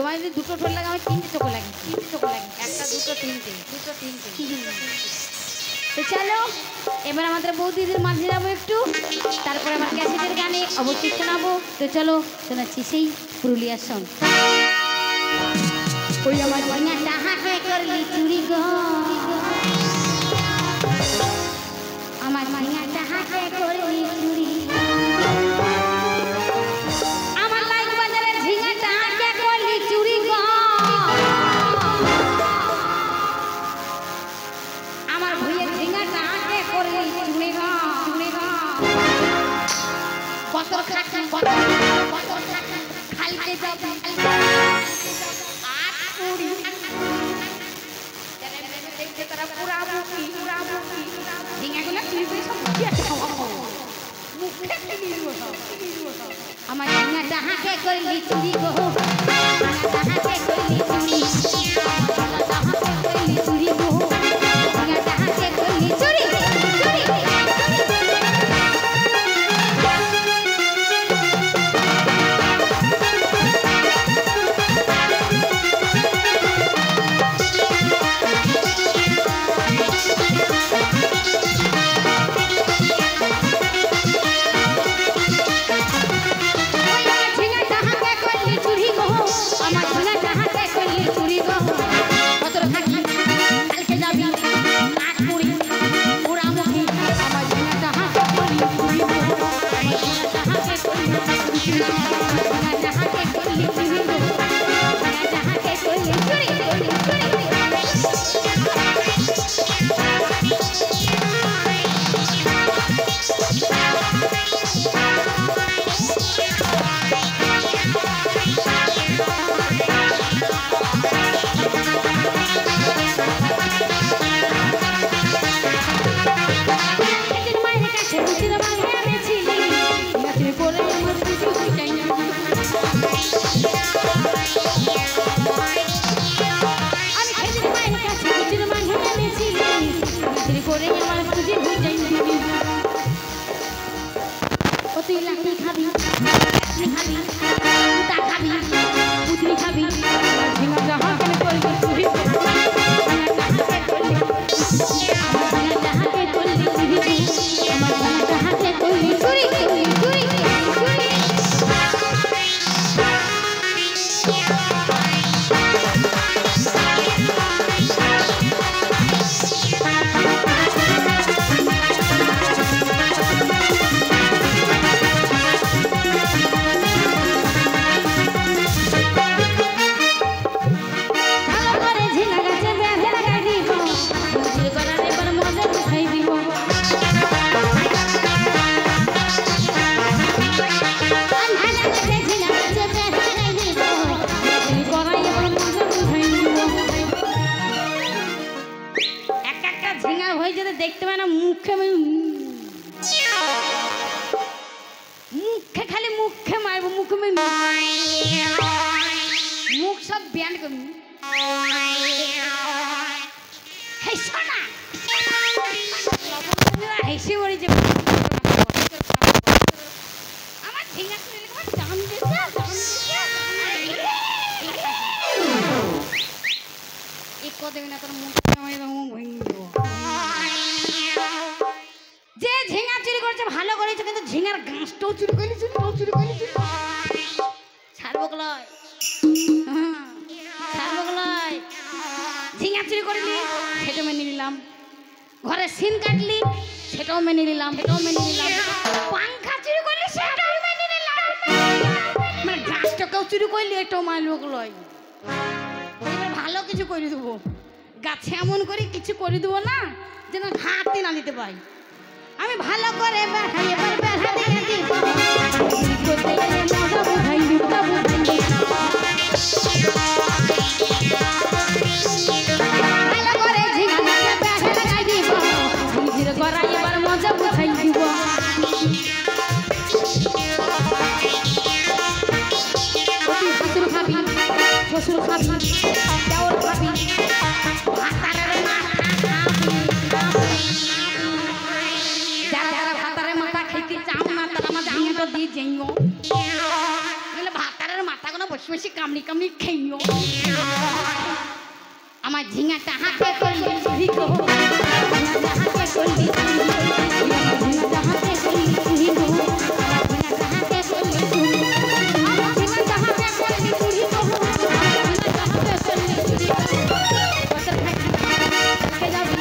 তোমার যদি দুটো ঠোঁট লাগে আমি তিনটে চোখ লাগে, তিনটে চোখ লাগে, একটা দুটো তিনটে, দুটো তিনটে। তো চলো এবার আমাদের বৌদিদের মাঝে যাবো একটু, তারপরে আমার ক্যাসেটের গানে অবশ্যই শোনাবো। তো চলো শোনাচ্ছি সেই পুরুলিয়ার সঙ্গ। ওই আমার ভাঙাটা হাতে করলি চুরি গো, আমার ভাঙাটা হাতে করলি চুরি, আমার লাইক বাজারের ঝিঙাটা হাতে করলি চুরি গো, আমার ভুঁইয়ের ঝিঙাটা হাতে করলি চুরি গো, চুরি গো। কত খাটি কত খাটি খাইতে যাবি আমার ঝিঙাটা হাতে করলি চুরি গো, হাতে করলি চুরি, হাতে করলি চুরি গো, ঝিঙাটা হাতে করলি চুরি, চুরি। দেখতে পায় না মুখে, মুখে খালি মুখে মারবো, মুখে মুখ সব ব্যান্ড করবি। হেসে বলি যে আমার ঝিঙা দেবে না তোর মুখ ভেঙে দেবো। যে ঝিঙা চুরি করছে ভালো করেছে, কিন্তু ঝিঙার গাছটাও চুরি করলি, চুরি করলি ছাড়বো কলয়, ছাড়বো কলয়। ঝিঙা চুরি করলি সেটাও মেনে নিলাম, ঘরে সিন কাটলি সেটাও মেনে নিলাম, সেটাও মেনে নিলাম। পাংখা চুরি করলি সেটাও মেনে নিলাম, মানে গাছটাকেও চুরি করলি এটাও মানবো কলয়। এবার ভালো কিছু করে দেবো, গাছে এমন করে কিছু করে দেবো না যেন হাতে না দিতে পাই। আমি ভালো করে এবার মজা বুঝাই দিব। শ্বশুর খাবি, শ্বশুর খাবি, দেওর খাবি, যারা ভাতারের মাথা খেতে চাও না তারা আমার ঝিঙাটা দিয়ে যাইও, ভাতারের মাথাগুলো বসে বসে কামড়ি কামড়ি খেয়ে আমার ঝিঙাটা হাতে করলি চুরি গো হাতে করলি ঝিঙাটা হাতে করলি চুরি গো হাতে করলি চুরি আমার ঝিঙাটা হাতে করলি চুরি গো হাতে করলি চুরি কত খাই যাবি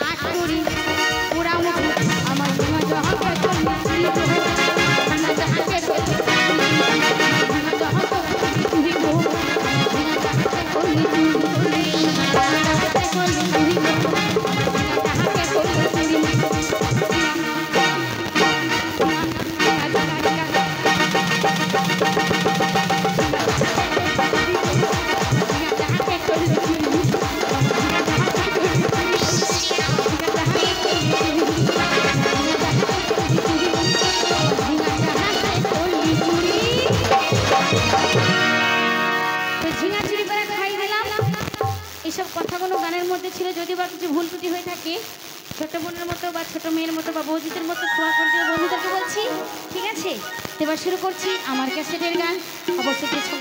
আট কুড়ি পুরা মুখ আমার ঝিঙাটা হাতে করলি চুরি গো ঝিঙাটা হাতে করলি ঝিঙাটা হাতে করলি চুরি গো ঝিঙাটা হাতে করলি চুরি এইসব কথাগুলো গানের মধ্যে ছিল। যদি বা কিছু ভুল ত্রুটি হয়ে থাকে ছোট বোনের মতো বা ছোট মেয়ের মতো বা বৌদিদের মতো ক্ষমা করে দিয়ে বন্ধুদেরকে বলছি, ঠিক আছে? এবার শুরু করছি আমার ক্যাসেটের গান। অবশ্যই